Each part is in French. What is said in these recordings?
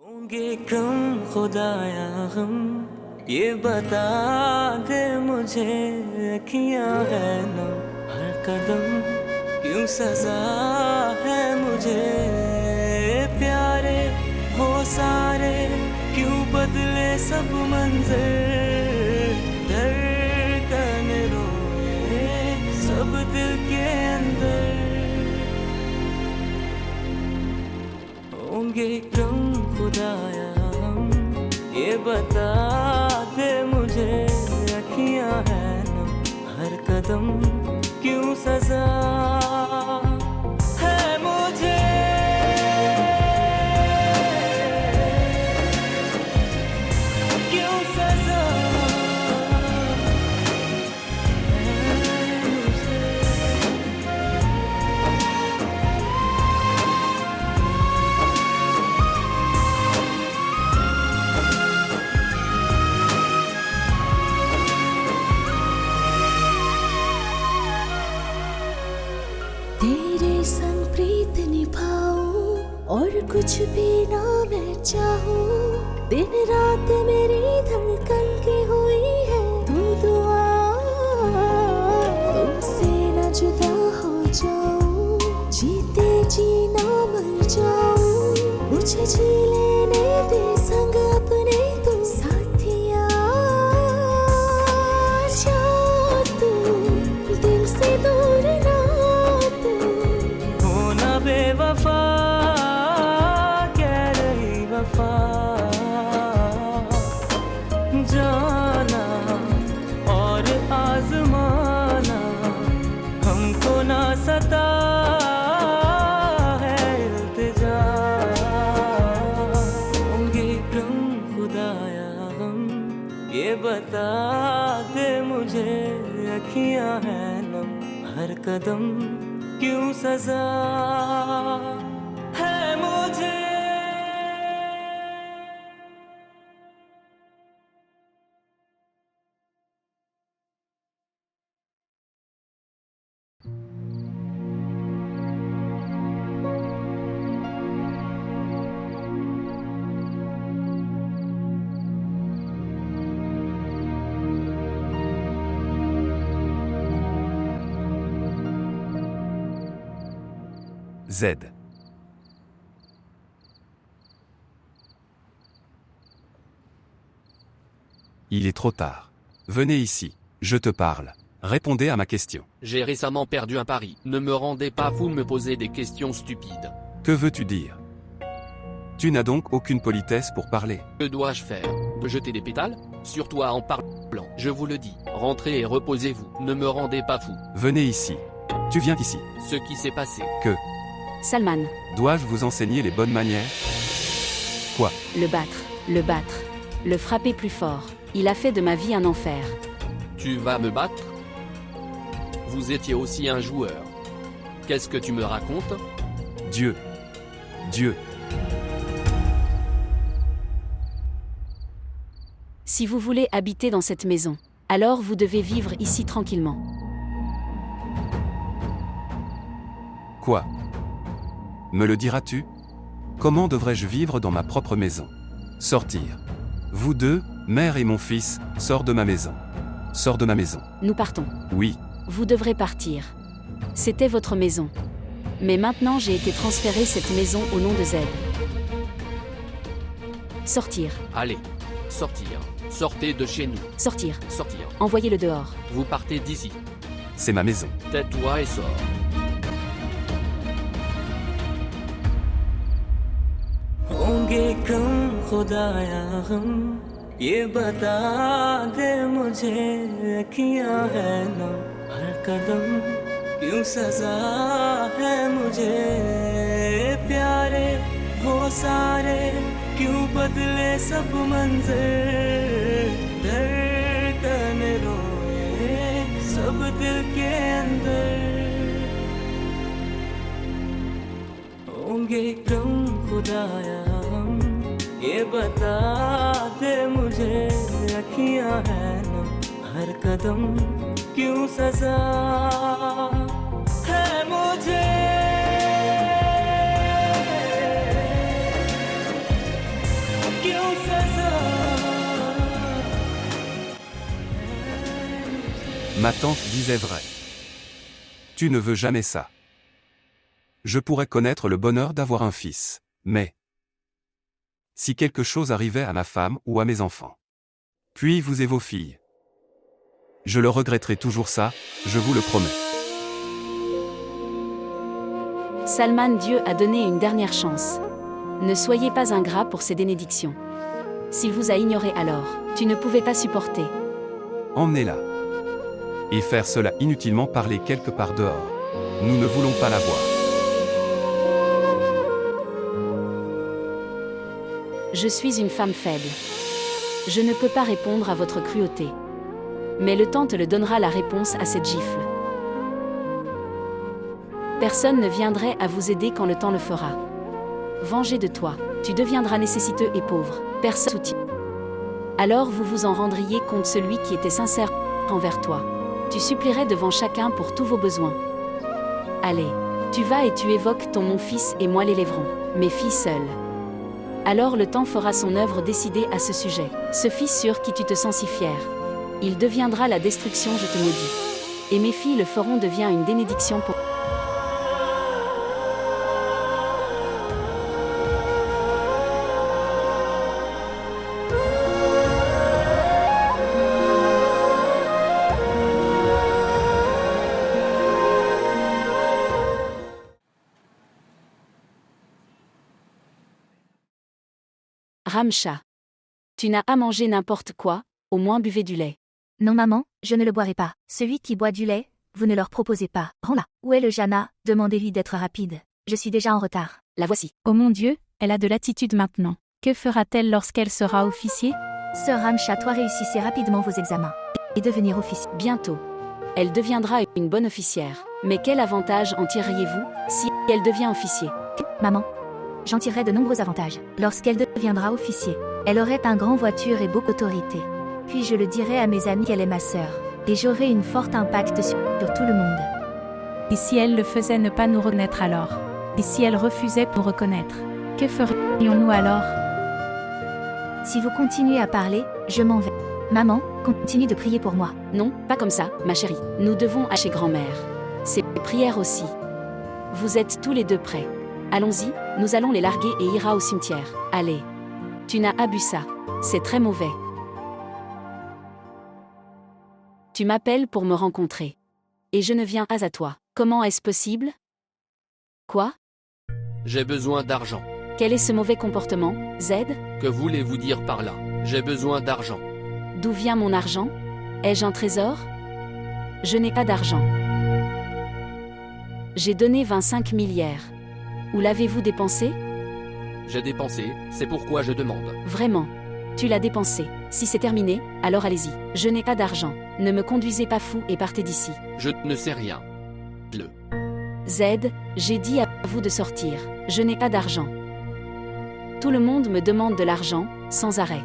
होंगे कम खुदाया हम, ये बता दे मुझे, अखियां है नम हर कदम, क्यों सजा है मुझे प्यारे वो सारे, क्यों बदले सब मंजर, धड़कन रोए सब दिल के अंदर। होंगे कम खुदाया हम, ये बता दे मुझे, अखियां है नम हर कदम, क्यों सजा है मुझे, क्यों सजा है मुझे। तेरे संग प्रीत निभाऊं और कुछ भी ना मैं चाहूं, दिन रात मेरी धड़कन की हुई है तू दुआ, तुमसे न जुदा हो जाऊं, जीते जी ना मर जाऊं, मुझे जी लेने दे संग अपने तू साथिया, जा तू दिल से दूर ना होना बेवफा कह रही वफा, जाना और आजमाना हमको ना सता है इल्तिजा। होंगे कम खुदाया हम, ये बता दे मुझे, अखियां है नम हर कदम, क्यों सजा है मुझे। Z. Il est trop tard. Venez ici, je te parle. Répondez à ma question. J'ai récemment perdu un pari. Ne me rendez pas fou, me poser des questions stupides. Que veux-tu dire? Tu n'as donc aucune politesse pour parler. Que dois-je faire? De jeter des pétales? Sur toi en parlant. Je vous le dis. Rentrez et reposez-vous. Ne me rendez pas fou. Venez ici. Tu viens ici. Ce qui s'est passé. Que? Salman, Dois-je vous enseigner les bonnes manières? Quoi? le battre, le frapper plus fort. Il a fait de ma vie un enfer. Tu vas me battre? Vous étiez aussi un joueur. Qu'est-ce que tu me racontes? Dieu. Dieu. Si vous voulez habiter dans cette maison, alors vous devez vivre ici tranquillement. Quoi? Me le diras-tu? Comment devrais-je vivre dans ma propre maison? Sortir. Vous deux, mère et mon fils, sors de ma maison. Sors de ma maison. Nous partons. Oui. Vous devrez partir. C'était votre maison. Mais maintenant j'ai été transféré cette maison au nom de Z. Sortir. Allez. Sortir. Sortez de chez nous. Sortir. Sortir. Envoyez-le dehors. Vous partez d'ici. C'est ma maison. Tais-toi et sors. होंगे कम खुदाया हम, ये बता दे मुझे, अखियां है नम हर कदम, क्यों सजा है मुझे प्यारे वो सारे, क्यों बदले सब मंजर, धड़कन रोए सब दिल के अंदर। होंगे कम खुदाया हम, ये बता दे मुझे, अखियां है नम हर कदम, क्यों सजा है मुझे। क्यों सजा? Ma tante disait vrai. Tu ne veux jamais ça. Je pourrais connaître le bonheur d'avoir un fils, mais si quelque chose arrivait à ma femme ou à mes enfants, puis vous et vos filles, je le regretterai toujours ça, je vous le promets. Salman, Dieu a donné une dernière chance. Ne soyez pas ingrat pour ces bénédictions. S'il vous a ignoré alors, tu ne pouvais pas supporter. Emmenez-la. Et faire cela inutilement parler quelque part dehors. Nous ne voulons pas la voir. Je suis une femme faible. Je ne peux pas répondre à votre cruauté. Mais le temps te le donnera la réponse à cette gifle. Personne ne viendrait à vous aider quand le temps le fera. Vengez de toi, tu deviendras nécessiteux et pauvre. Personne soutient. Alors vous vous en rendriez compte, celui qui était sincère envers toi. Tu supplierais devant chacun pour tous vos besoins. Allez, tu vas et tu évoques ton mon fils et moi l'élèverons, mes filles seules. Alors le temps fera son œuvre décidée à ce sujet. Ce fils sur qui tu te sens si fier. Il deviendra la destruction, je te maudis. Et mes filles le feront devient une bénédiction pour... Ramcha. Tu n'as à manger n'importe quoi, au moins buvez du lait. Non maman, je ne le boirai pas. Celui qui boit du lait, vous ne leur proposez pas. Rends-la. Où est le Jana? Demandez-lui d'être rapide. Je suis déjà en retard. La voici. Oh mon Dieu, elle a de l'attitude maintenant. Que fera-t-elle lorsqu'elle sera officier? Sœur Ramcha, toi réussissez rapidement vos examens. Et devenir officier. Bientôt. Elle deviendra une bonne officière. Mais quel avantage en tireriez-vous si elle devient officier? Maman, j'en tirerai de nombreux avantages. Lorsqu'elle deviendra officier, elle aurait un grand voiture et beaucoup d'autorité. Puis je le dirai à mes amis qu'elle est ma sœur. Et j'aurai une forte impact sur tout le monde. Et si elle le faisait ne pas nous reconnaître alors? Et si elle refusait pour reconnaître? Que ferions-nous alors? Si vous continuez à parler, je m'en vais. Maman, continue de prier pour moi. Non, pas comme ça, ma chérie. Nous devons aller chez grand-mère. Ses prières aussi. Vous êtes tous les deux prêts. Allons-y, nous allons les larguer et ira au cimetière. Allez. Tu n'as pas bu ça. C'est très mauvais. Tu m'appelles pour me rencontrer. Et je ne viens pas à toi. Comment est-ce possible? Quoi? J'ai besoin d'argent. Quel est ce mauvais comportement, Z? Que voulez-vous dire par là? J'ai besoin d'argent. D'où vient mon argent? Ai-je un trésor? Je n'ai pas d'argent. J'ai donné 25 milliards. Où l'avez-vous dépensé? J'ai dépensé, c'est pourquoi je demande. Vraiment. Tu l'as dépensé. Si c'est terminé, alors allez-y. Je n'ai pas d'argent. Ne me conduisez pas fou et partez d'ici. Je ne sais rien. Z, j'ai dit à vous de sortir. Je n'ai pas d'argent. Tout le monde me demande de l'argent, sans arrêt.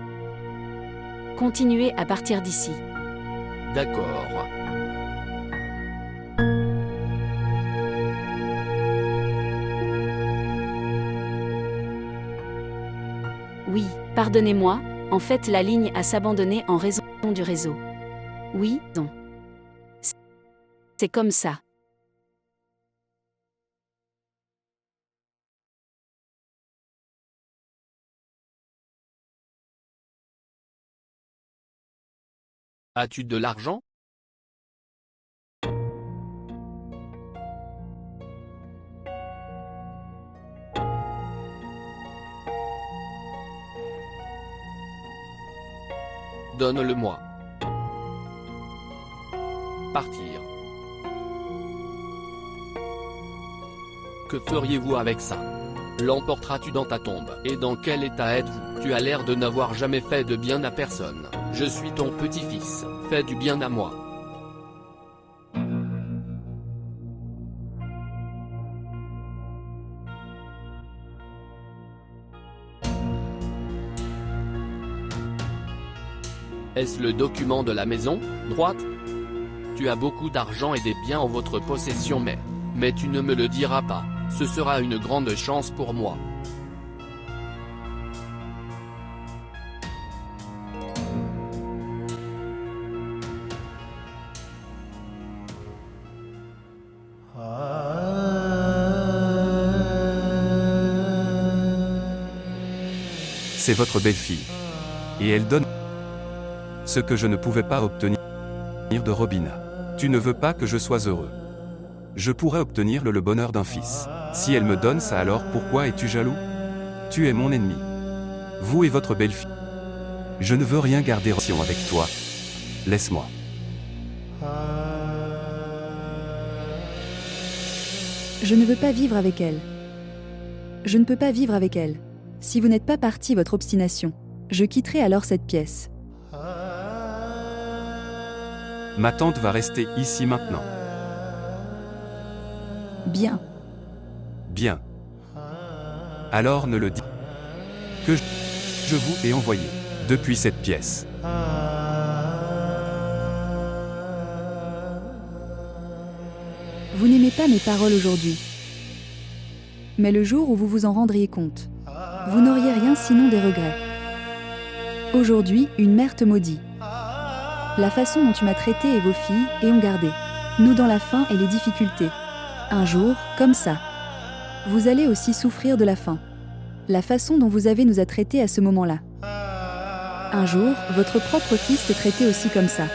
Continuez à partir d'ici. D'accord. Oui, pardonnez-moi, en fait la ligne a s'abandonné en raison du réseau. Oui, non. C'est comme ça. As-tu de l'argent? Donne-le-moi. Partir. Que feriez-vous avec ça? L'emporteras-tu dans ta tombe? Et dans quel état êtes-vous? Tu as l'air de n'avoir jamais fait de bien à personne. Je suis ton petit-fils, fais du bien à moi. Est-ce le document de la maison, droite? Tu as beaucoup d'argent et des biens en votre possession mais tu ne me le diras pas, ce sera une grande chance pour moi. C'est votre belle-fille. Et elle donne ce que je ne pouvais pas obtenir de Robina. Tu ne veux pas que je sois heureux. Je pourrais obtenir le bonheur d'un fils. Si elle me donne ça, alors pourquoi es-tu jaloux? Tu es mon ennemi. Vous et votre belle-fille. Je ne veux rien garder en relation avec toi. Laisse-moi. Je ne veux pas vivre avec elle. Je ne peux pas vivre avec elle. Si vous n'êtes pas parti, votre obstination, je quitterai alors cette pièce. Ma tante va rester ici maintenant. Bien. Bien. Alors ne le dis que je vous ai envoyé depuis cette pièce. Vous n'aimez pas mes paroles aujourd'hui. Mais le jour où vous vous en rendriez compte, vous n'auriez rien sinon des regrets. Aujourd'hui, une mère te maudit. La façon dont tu m'as traité et vos filles et ont gardé. Nous dans la faim et les difficultés. Un jour, comme ça. Vous allez aussi souffrir de la faim. La façon dont vous avez nous a traités à ce moment-là. Un jour, votre propre fils te traitait aussi comme ça.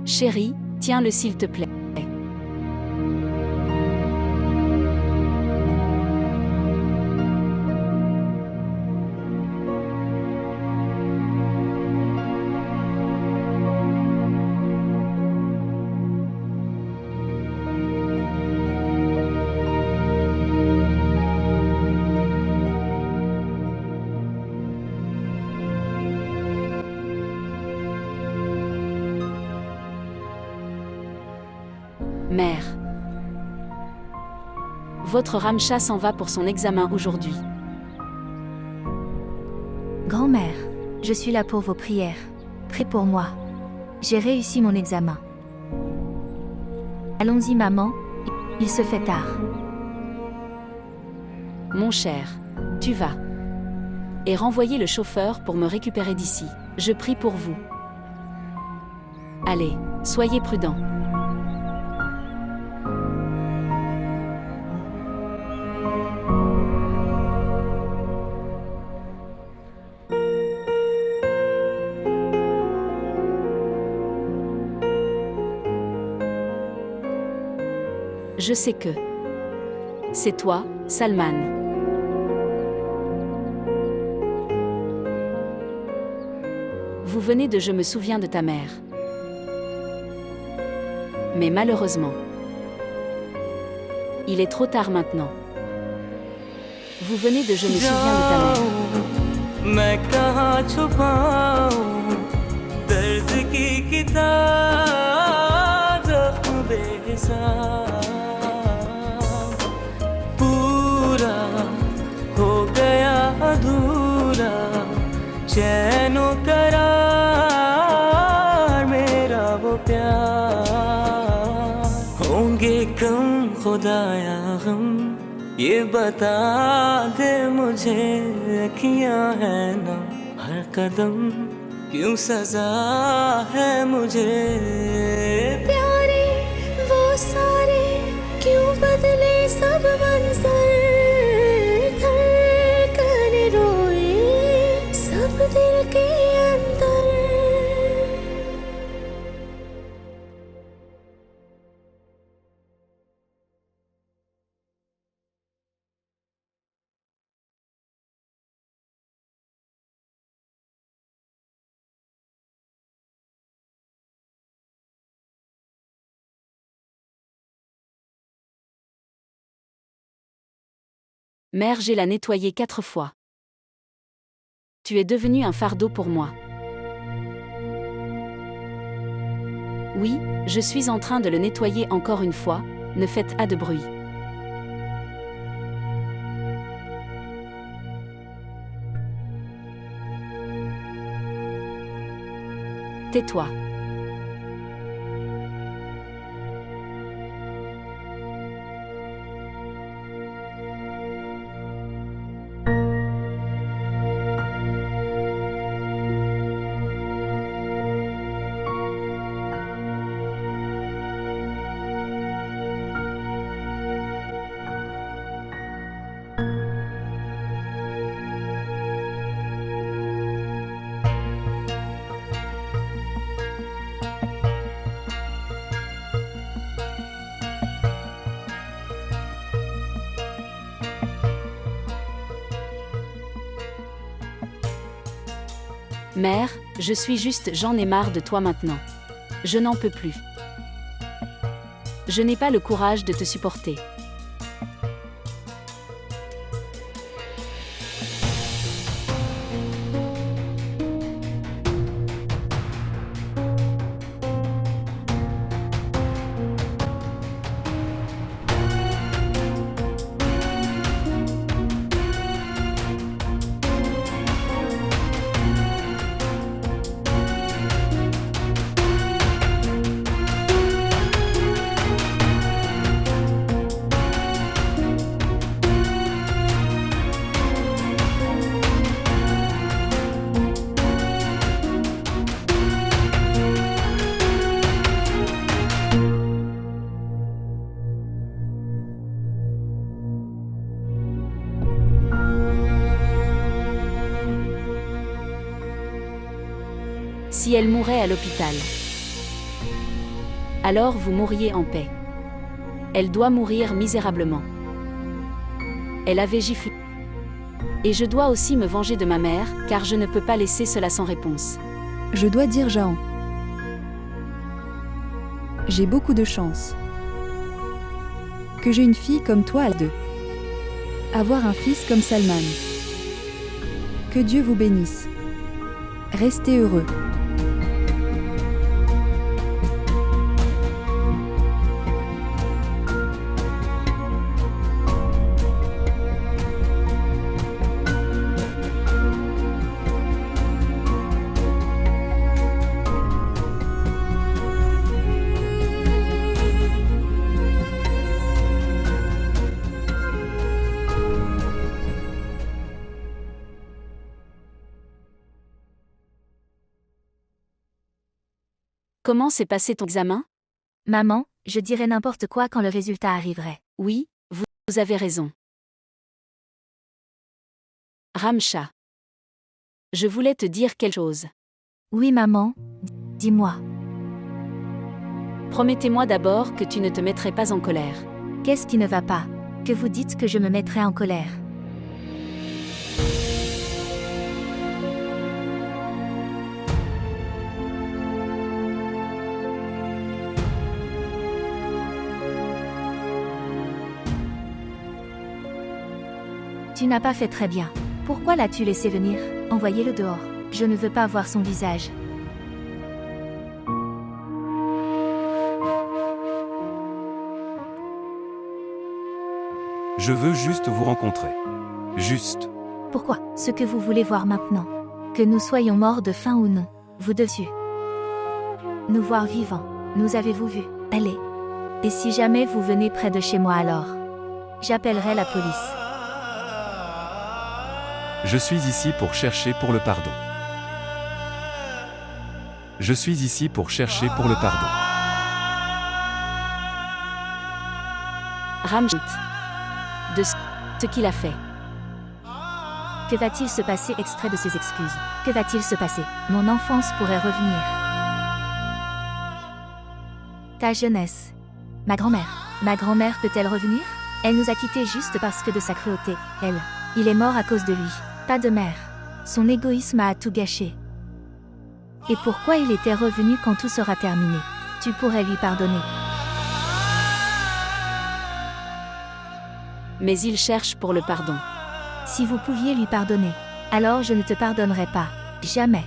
Chérie, tiens-le s'il te plaît. Mère. Votre Ramcha s'en va pour son examen aujourd'hui. Grand-mère, je suis là pour vos prières. Prie pour moi. J'ai réussi mon examen. Allons-y maman, il se fait tard. Mon cher, tu vas. Et renvoyez le chauffeur pour me récupérer d'ici. Je prie pour vous. Allez, soyez prudents. Je sais que c'est toi, Salman. Vous venez de Je me souviens de ta mère. Mais malheureusement, il est trop tard maintenant. Vous venez de Je me souviens de ta mère. मैं कहाँ छुपाऊं दर्द की किताब जख्म बेहिसाब पूरा हो गया अधूरा चैनो करार मेरा वो प्यार होंगे कम खुदाया हम ये बता दे मुझे अखियां है ना हर कदम क्यों सजा है मुझे प्यारे वो सारे क्यों बदले सब मंजर धड़कन रोए सब दिल के अंदर Mère, j'ai la nettoyée 4 fois. Tu es devenu un fardeau pour moi. Oui, je suis en train de le nettoyer encore une fois, ne faites pas de bruit. Tais-toi. Mère, j'en ai marre de toi maintenant. Je n'en peux plus. Je n'ai pas le courage de te supporter. Si elle mourait à l'hôpital, alors vous mourriez en paix. Elle doit mourir misérablement. Elle avait giflé. Et je dois aussi me venger de ma mère, car je ne peux pas laisser cela sans réponse. Je dois dire Jahan. J'ai beaucoup de chance. Que j'ai une fille comme toi à deux. Avoir un fils comme Salman. Que Dieu vous bénisse. Restez heureux. Comment s'est passé ton examen? Maman, je dirais n'importe quoi quand le résultat arriverait. Oui, vous avez raison. Ramcha. Je voulais te dire quelque chose. Oui maman, dis-moi. Promettez-moi d'abord que tu ne te mettrais pas en colère. Qu'est-ce qui ne va pas? Que vous dites que je me mettrais en colère? Tu n'as pas fait très bien. Pourquoi l'as-tu laissé venir? Envoyez-le dehors. Je ne veux pas voir son visage. Je veux juste vous rencontrer. Juste. Pourquoi? Ce que vous voulez voir maintenant. Que nous soyons morts de faim ou non. Vous dessus. Nous voir vivants. Nous avez-vous vu? Allez. Et si jamais vous venez près de chez moi alors? J'appellerai la police. Je suis ici pour chercher pour le pardon. Je suis ici pour chercher pour le pardon. Ramjit. De ce qu'il a fait. Que va-t-il se passer? Extrait de ses excuses. Que va-t-il se passer? Mon enfance pourrait revenir. Ta jeunesse. Ma grand-mère. Ma grand-mère peut-elle revenir? Elle nous a quittés juste parce que de sa cruauté. Elle. Il est mort à cause de lui. Pas de mère. Son égoïsme a tout gâché. Et pourquoi il était revenu quand tout sera terminé? Tu pourrais lui pardonner. Mais il cherche pour le pardon. Si vous pouviez lui pardonner, alors je ne te pardonnerai pas. Jamais.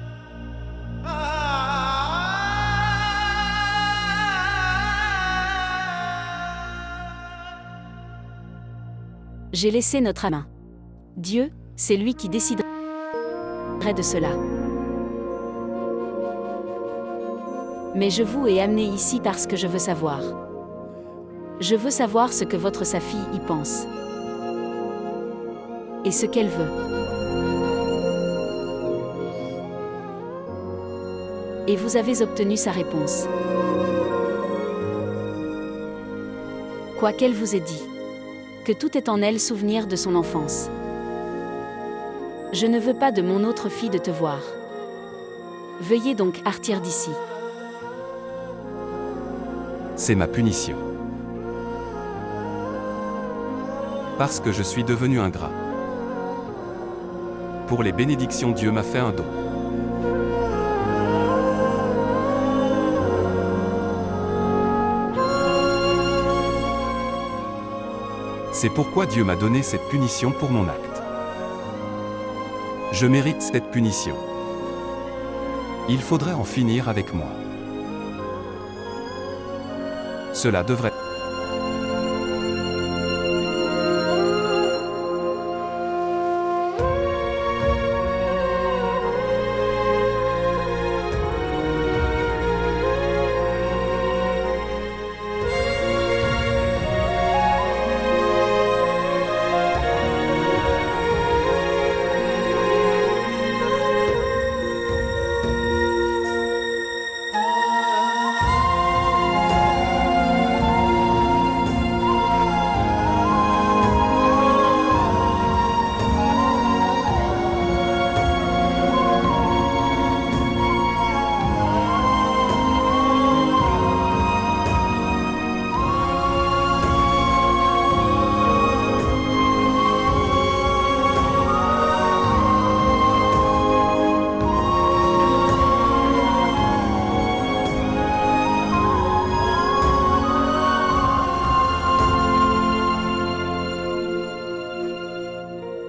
J'ai laissé notre main. Dieu, c'est lui qui déciderait de cela. Mais je vous ai amené ici parce que je veux savoir. Je veux savoir ce que votre sa fille y pense. Et ce qu'elle veut. Et vous avez obtenu sa réponse. Quoi qu'elle vous ait dit. Que tout est en elle souvenir de son enfance. Je ne veux pas de mon autre fille de te voir. Veuillez donc partir d'ici. C'est ma punition. Parce que je suis devenu ingrat. Pour les bénédictions, Dieu m'a fait un don. C'est pourquoi Dieu m'a donné cette punition pour mon acte. Je mérite cette punition. Il faudrait en finir avec moi. Cela devrait...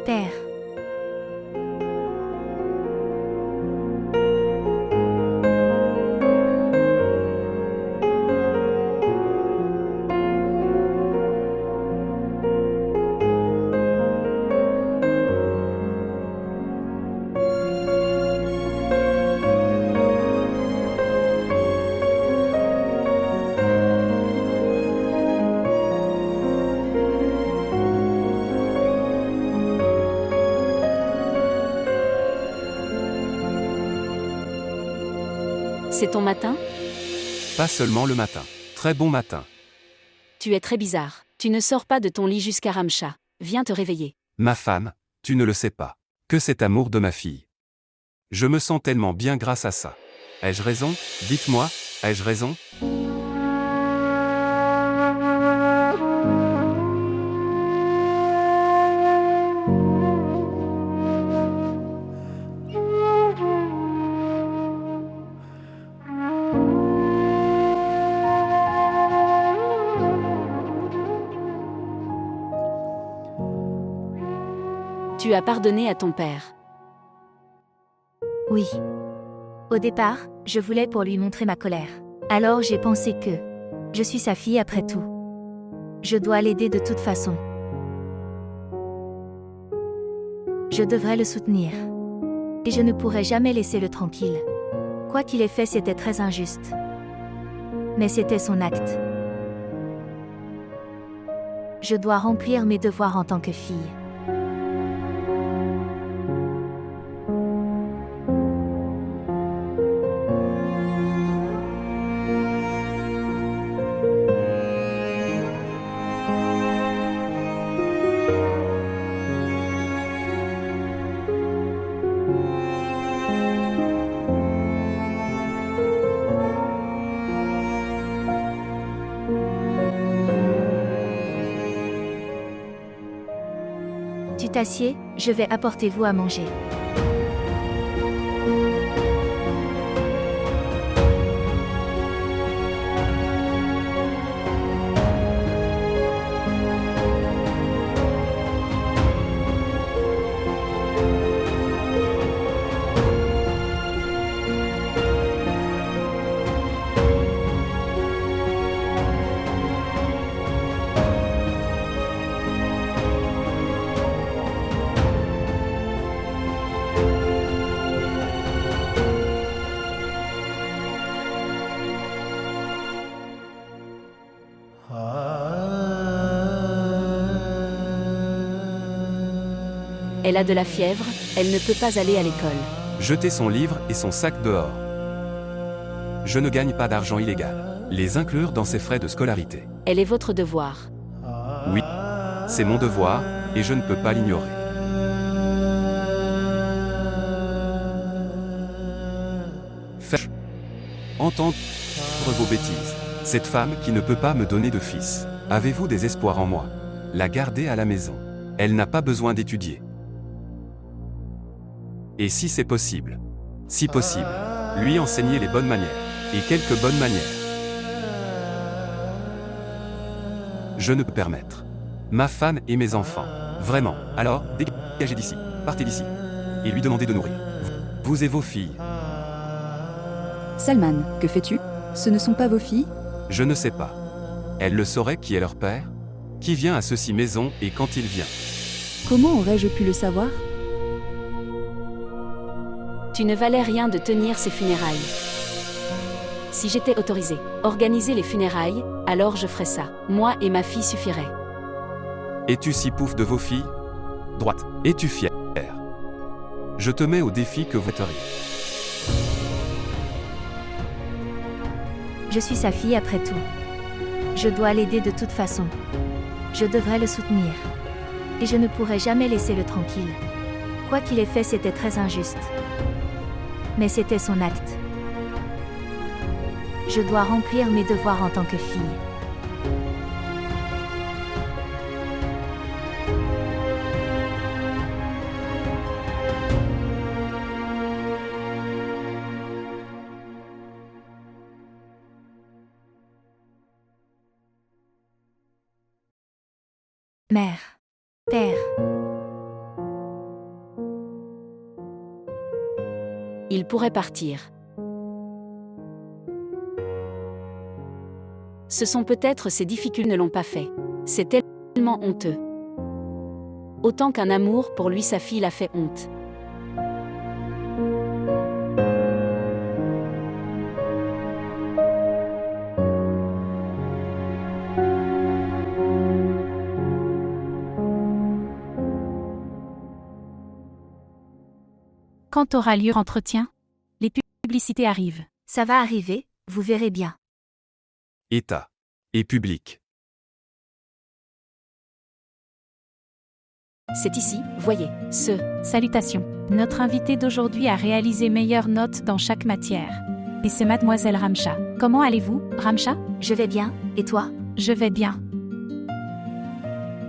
Père. C'est ton matin? Pas seulement le matin. Très bon matin. Tu es très bizarre. Tu ne sors pas de ton lit jusqu'à Ramcha. Viens te réveiller. Ma femme, tu ne le sais pas. Que cet amour de ma fille. Je me sens tellement bien grâce à ça. Ai-je raison? Dites-moi, ai-je raison? Tu as pardonné à ton père. Oui. Au départ, je voulais pour lui montrer ma colère. Alors j'ai pensé que je suis sa fille après tout. Je dois l'aider de toute façon. Je devrais le soutenir. Et je ne pourrais jamais laisser le tranquille. Quoi qu'il ait fait, c'était très injuste. Mais c'était son acte. Je dois remplir mes devoirs en tant que fille. Tu t'assieds, je vais apporter vous à manger. Elle a de la fièvre, elle ne peut pas aller à l'école. Jetez son livre et son sac dehors. Je ne gagne pas d'argent illégal. Les inclure dans ses frais de scolarité. Elle est votre devoir. Oui, c'est mon devoir, et je ne peux pas l'ignorer. Faites entendre vos bêtises. Cette femme qui ne peut pas me donner de fils. Avez-vous des espoirs en moi? La garder à la maison. Elle n'a pas besoin d'étudier. Et si c'est possible, si possible, lui enseigner les bonnes manières, et quelques bonnes manières. Je ne peux permettre. Ma femme et mes enfants. Vraiment. Alors, dégagez d'ici, partez d'ici. Et lui demandez de nourrir. Vous et vos filles. Salman, que fais-tu? Ce ne sont pas vos filles? Je ne sais pas. Elle le saurait qui est leur père? Qui vient à ceci maison et quand il vient? Comment aurais-je pu le savoir? Tu ne valais rien de tenir ces funérailles. Si j'étais autorisée, organiser les funérailles, alors je ferais ça. Moi et ma fille suffiraient. Es-tu si pouf de vos filles? Droite. Es-tu fière? Je te mets au défi que vous êtes. Je suis sa fille après tout. Je dois l'aider de toute façon. Je devrais le soutenir. Et je ne pourrai jamais laisser le tranquille. Quoi qu'il ait fait, c'était très injuste. Mais c'était son acte. Je dois remplir mes devoirs en tant que fille. Mère. Père. Il pourrait partir. Ce sont peut-être ces difficultés ne l'ont pas fait. C'est tellement honteux. Autant qu'un amour pour lui, sa fille l'a fait honte. Quand aura lieu l'entretien? Les publicités arrivent. Ça va arriver, vous verrez bien. État. Et public. C'est ici, voyez, Salutations. Notre invité d'aujourd'hui a réalisé meilleures notes dans chaque matière. Et c'est Mademoiselle Ramcha. Comment allez-vous, Ramcha? Je vais bien, et toi? Je vais bien.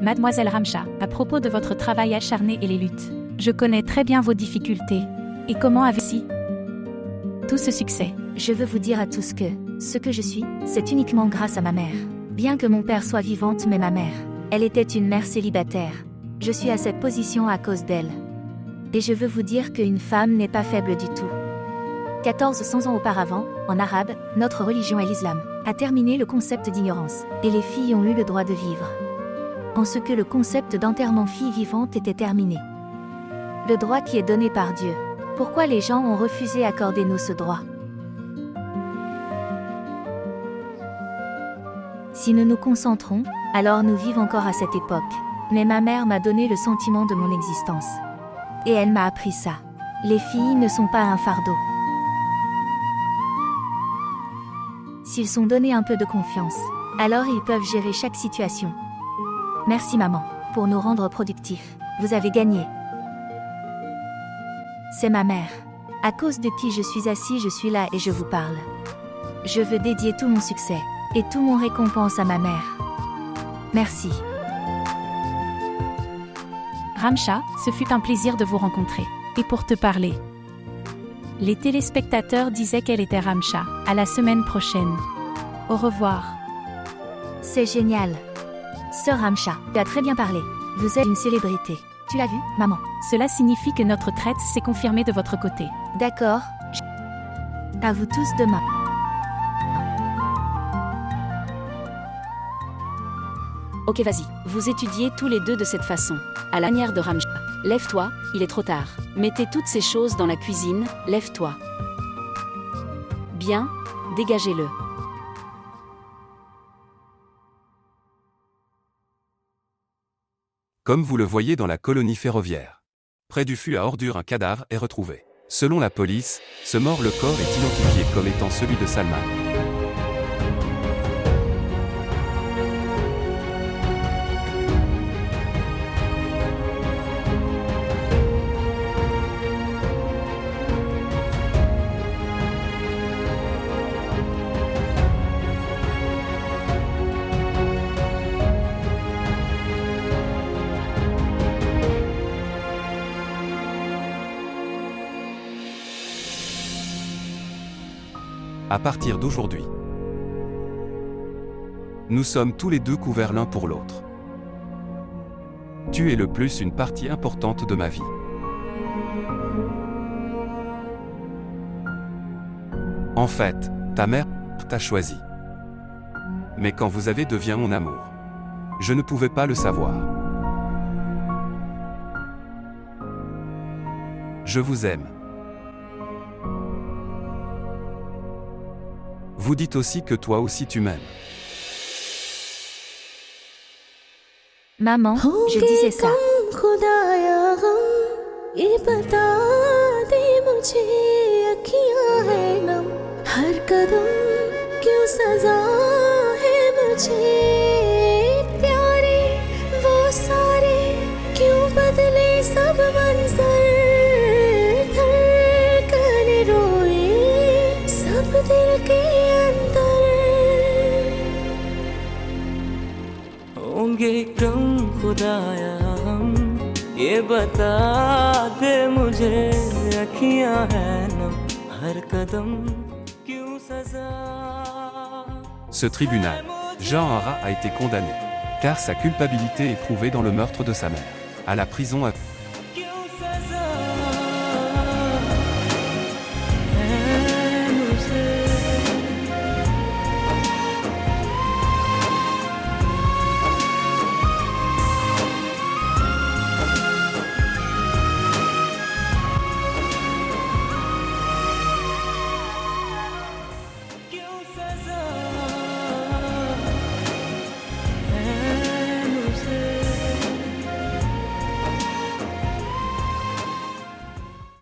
Mademoiselle Ramcha, à propos de votre travail acharné et les luttes, je connais très bien vos difficultés. Et comment avez-vous tout ce succès? Je veux vous dire à tous que, ce que je suis, c'est uniquement grâce à ma mère. Bien que mon père soit vivante, mais ma mère, elle était une mère célibataire. Je suis à cette position à cause d'elle. Et je veux vous dire qu'une femme n'est pas faible du tout. 1400 ans auparavant, en arabe, notre religion est l'islam, a terminé le concept d'ignorance, et les filles ont eu le droit de vivre. En ce que le concept d'enterrement fille vivante était terminé. Le droit qui est donné par Dieu. Pourquoi les gens ont refusé d'accorder-nous ce droit? Si nous nous concentrons, alors nous vivons encore à cette époque. Mais ma mère m'a donné le sentiment de mon existence. Et elle m'a appris ça. Les filles ne sont pas un fardeau. S'ils sont donnés un peu de confiance, alors ils peuvent gérer chaque situation. Merci maman, pour nous rendre productifs. Vous avez gagné. C'est ma mère. À cause de qui je suis assis, je suis là et je vous parle. Je veux dédier tout mon succès et tout mon récompense à ma mère. Merci. Ramcha, ce fut un plaisir de vous rencontrer. Et pour te parler. Les téléspectateurs disaient qu'elle était Ramcha. À la semaine prochaine. Au revoir. C'est génial. Sœur Ramcha, tu as très bien parlé. Vous êtes une célébrité. Tu l'as vu, maman? Cela signifie que notre traite s'est confirmée de votre côté. D'accord. À vous tous demain. Ok, vas-y, vous étudiez tous les deux de cette façon. À la manière de Ramcha. Lève-toi, il est trop tard. Mettez toutes ces choses dans la cuisine, lève-toi. Bien, dégagez-le. Comme vous le voyez dans la colonie ferroviaire. Près du fût à ordures, un cadavre est retrouvé. Selon la police, ce mort, le corps est identifié comme étant celui de Salman. À partir d'aujourd'hui, nous sommes tous les deux couverts l'un pour l'autre. Tu es le plus une partie importante de ma vie. En fait, ta mère t'a choisi. Mais quand vous avez devenu mon amour, je ne pouvais pas le savoir. Je vous aime. Vous dites aussi que toi aussi tu m'aimes. Maman, je disais ça. खुदाया गम ये बता दे मुझे अखियां है नम हर कदम क्यों सजा है मुझे प्यारे वो सारे क्यों बदले सब मंजर धड़कन रोए सब दिल के अंदर होंगे कम खुदाया हम ये बता दे मुझे अखियां है नम हर कदम क्यों सजा. Ce tribunal, Jean Hara a été condamné, car sa culpabilité est prouvée dans le meurtre de sa mère. À la prison à